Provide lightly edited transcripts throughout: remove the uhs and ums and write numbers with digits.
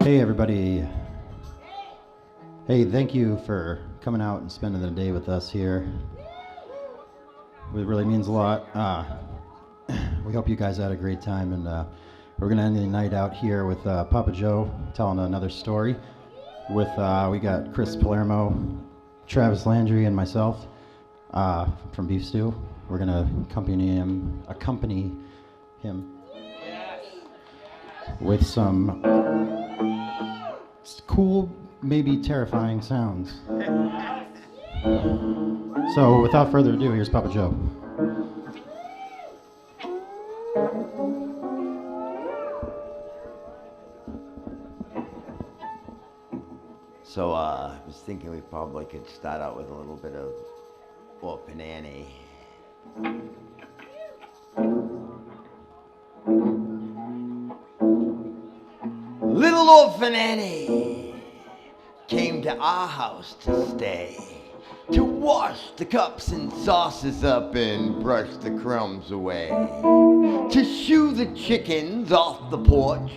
Hey everybody. Hey, thank you for coming out and spending the day with us here. It really means a lot. We hope you guys had a great time, and we're gonna end the night out here with Papa Joe telling another story. With we got Chris Palermo, Travis Landry, and myself from BeefStu. We're gonna accompany him with some cool, maybe terrifying sounds. So without further ado, here's Papa Joe. So I was thinking we probably could start out with a little bit of Orphan. Little Orphan Annie came to our house to stay, to wash the cups and saucers up and brush the crumbs away, to shoo the chickens off the porch,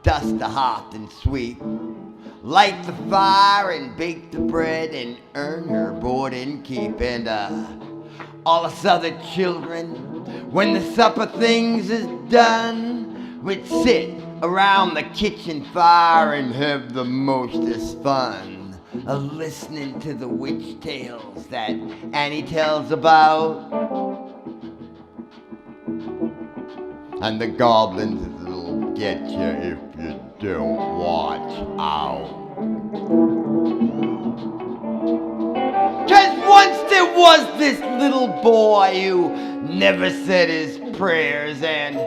dust the hearth and sweep, light the fire and bake the bread and earn her board and keep. And all us other children, when the supper things is done, we'd sit around the kitchen fire and have the mostest fun, listening to the witch tales that Annie tells about, and the goblins that'll get you if you don't watch out. 'Cause once there was this little boy who never said his prayers, and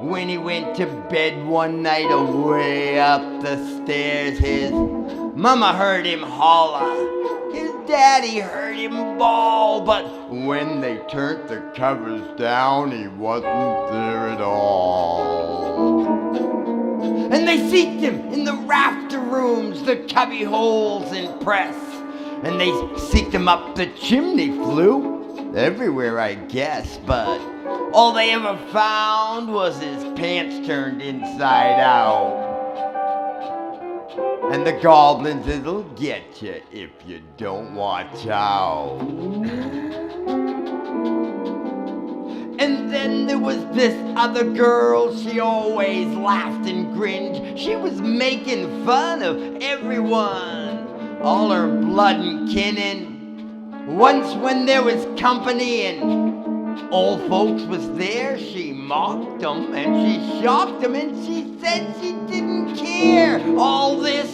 when he went to bed one night away up the stairs, his mama heard him holler, his daddy heard him bawl, but when they turned the covers down, he wasn't there at all. And they seeked him in the rafter rooms, the cubby holes and press, and they seeked him up the chimney flue, everywhere I guess, but all they ever found was his pants turned inside out. And the goblins that'll get you if you don't watch out. And then there was this other girl, she always laughed and grinned. She was making fun of everyone, all her blood and kinnin'. Once when there was company and old folks was there, she mocked them and she shocked them and she said she didn't care all this.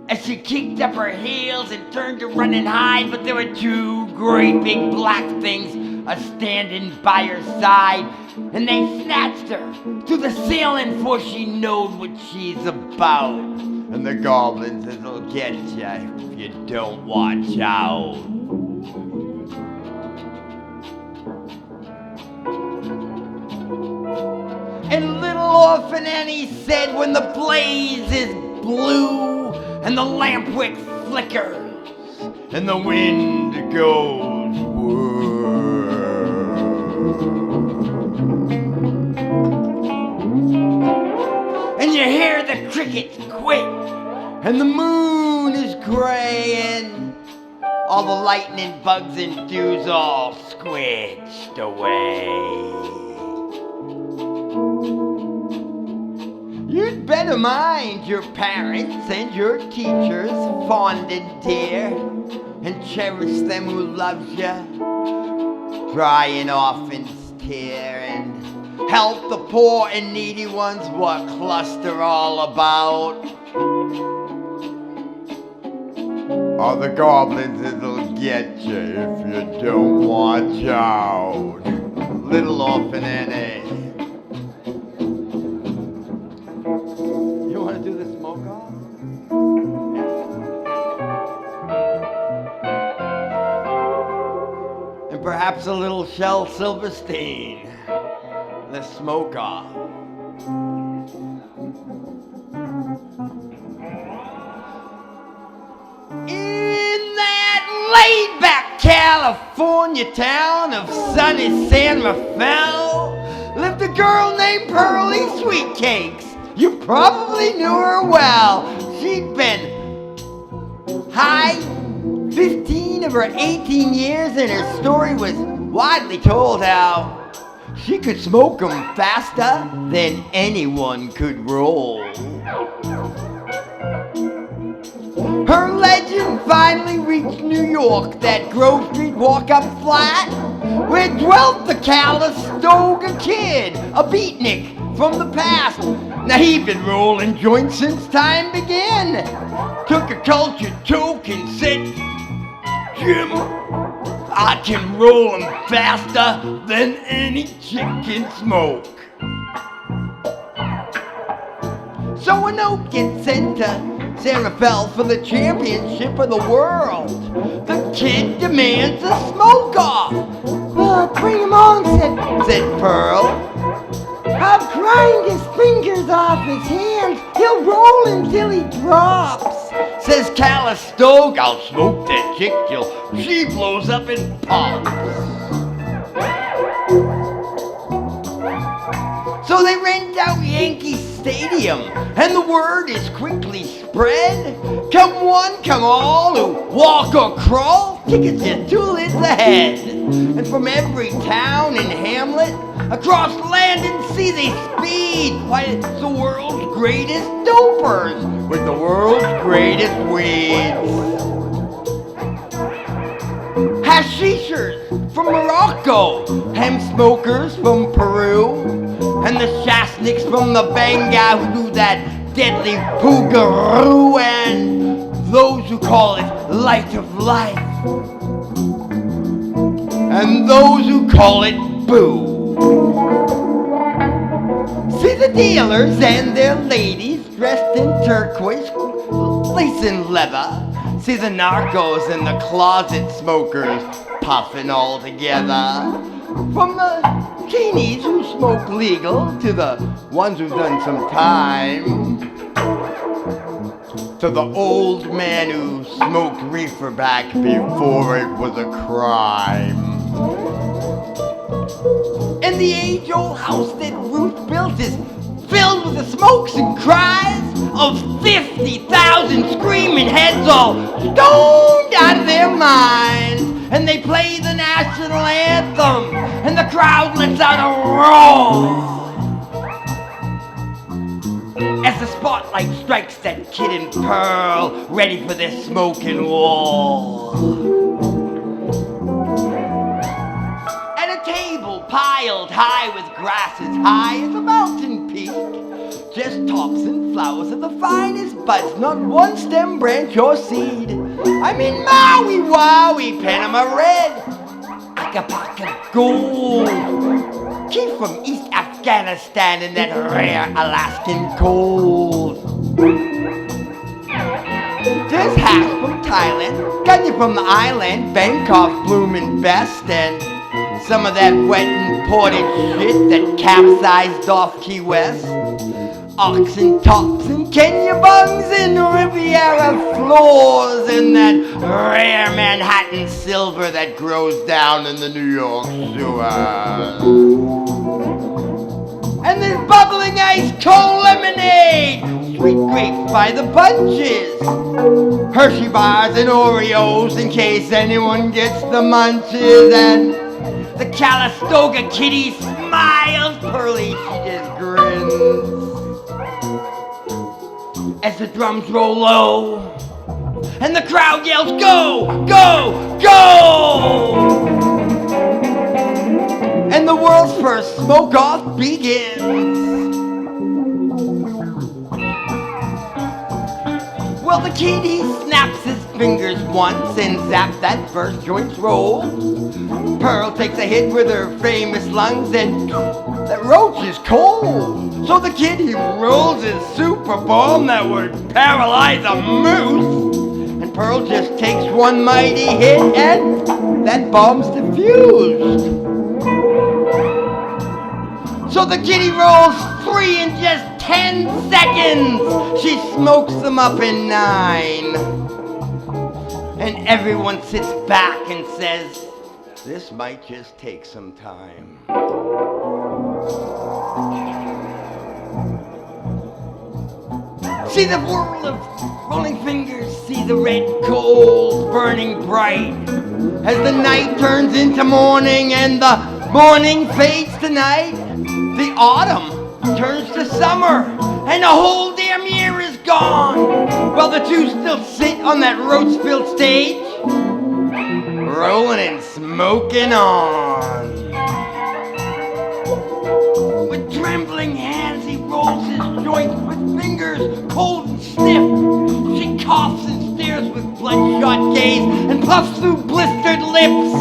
As she kicked up her heels and turned to run and hide, but there were two great big black things a-standing by her side, and they snatched her to the ceiling, for she knowed what she's about. And the goblins that'll get you if you don't watch out. And little Orphan Annie said, when the blaze is blue and the lamp wick flickers and the wind goes whir, and you hear the crickets quit and the moon is gray and all the lightning bugs and dews all squished away, you'd better mind your parents and your teachers, fond and dear, and cherish them who loves you, dry an orphan's tear, and help the poor and needy ones what cluster all about. Or the goblins that'll get you if you don't watch out. Little Orphan Annie. You want to do the smoke off? Yeah. And perhaps a little Shel Silverstein. The smoke off. In that laid-back California town of sunny San Rafael lived a girl named Pearly Sweetcakes, You probably knew her well. She'd been high 15 of her 18 years, and her story was widely told how she could smoke 'em faster than anyone could roll. Her legend finally reached New York, that Grove Street walk-up flat, where dwelt the Calistoga Kid, a beatnik from the past. Now he'd been rolling joints since time began. Took a cultured toke and said, Jim, I can roll 'em faster than any chick can smoke. So a note gets sent to Sarah Fell for the championship of the world. The kid demands a smoke-off. Well, bring him on, said Pearl. I'll grind his fingers off his hands. He'll roll until he drops. Says Calistoga, I'll smoke that chick till she blows up and pops. So they rent out Yankee Stadium, and the word is quickly spread. Come one, come all, who walk or crawl, tickets just 2 lids ahead. And from every town and hamlet, across land and sea they speed. Why, it's the world's greatest dopers with the world's greatest weeds. Hashishers from Morocco, hemp smokers from Peru, and the Shasniks from the Benga who do that deadly poogaroo, and those who call it light of life, and those who call it boo. See the dealers and their ladies dressed in turquoise, lace and leather. See the narcos and the closet smokers puffing all together. From the teenies who smoke legal to the ones who've done some time, to the old man who smoked reefer back before it was a crime. And the age-old house that Ruth built is filled with the smokes and cries of 50,000 screaming heads all stoned out of their minds. And they play the national anthem, and the crowd lets out a roar as the spotlight strikes that Kid and Pearl, ready for their smoking war. At a table piled high with grass as high as a mountain peak, just tops and flowers of the finest buds, not one stem, branch, or seed. I mean Maui, Wowie, Panama Red, Acapulco Gold, came from East Afghanistan in that rare Alaskan cold. There's hash from Thailand, Ganya from the island, Bangkok bloomin' best, and some of that wet imported shit that capsized off Key West. Oxen tops and Kenya bungs and Riviera floors and that rare Manhattan silver that grows down in the New York sewers. And there's bubbling ice cold lemonade, sweet grapes by the bunches, Hershey bars and Oreos in case anyone gets the munches, and the Calistoga kitty smiles, Pearly, she just grins as the drums roll low and the crowd yells, go, go, go! And the world's first smoke-off begins. Well, the kid, he snaps his fingers once and zaps that first joint's roll. Pearl takes a hit with her famous lungs and that roach is cold. So the kid, he rolls his super bomb that would paralyze a moose. And Pearl just takes one mighty hit and that bomb's diffused. So the kitty rolls 3 in just 10 seconds. She smokes them up in 9. And everyone sits back and says, this might just take some time. See the whirl of rolling fingers, see the red coals burning bright. As the night turns into morning and the morning fades to night, the autumn turns to summer and the whole damn year is gone. While the two still sit on that roach-filled stage, rolling and smoking on. With trembling hands he rolls his joint with fingers cold and stiff. She coughs and stares with bloodshot gaze and puffs through blistered lips.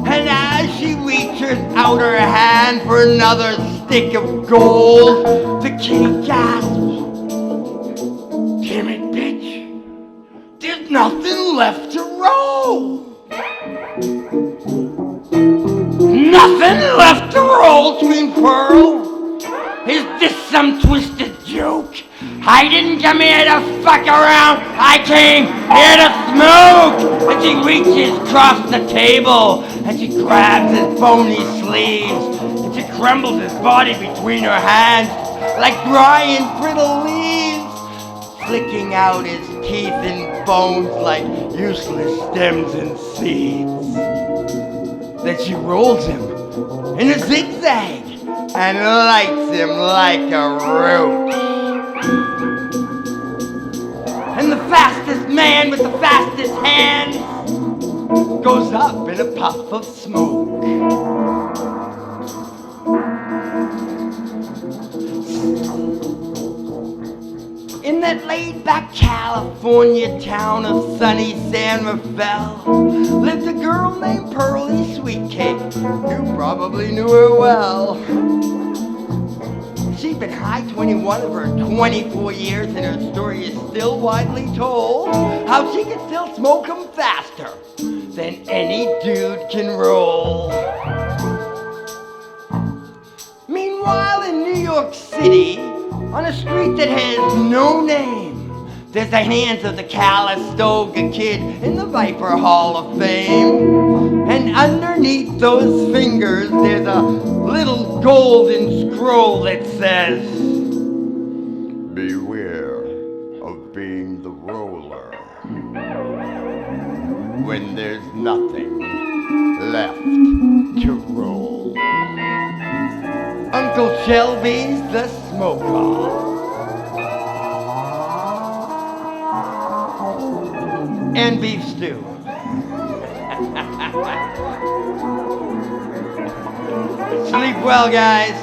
And as she reaches out her hand for another stick of gold, the kitty gasps, "Damn it, bitch, there's nothing left to roll." "Nothing left to roll," screamed Pearl. "Is this some twisted joke? I didn't come here to fuck around. I came here to smoke." And she reaches across the table and she grabs his bony sleeves and she crumbles his body between her hands like dry and brittle leaves, flicking out his teeth and bones like useless stems and seeds. Then she rolls him in a zigzag and lights him like a roach. And the fastest man with the fastest hands goes up in a puff of smoke. In that laid-back California town of sunny San Rafael lived a girl named Pearly Sweetcake. You probably knew her well. She'd been high 21 of her 24 years, and her story is still widely told. How she can still smoke 'em faster than any dude can roll. Meanwhile, in New York City, on a street that has no name, there's the hands of the Calistoga Kid in the Viper Hall of Fame. And underneath those fingers, there's a little golden scroll that says, "Beware of being the roller when there's nothing left to roll." Uncle Shelby's the smoker. And BeefStu. Sleep well, guys.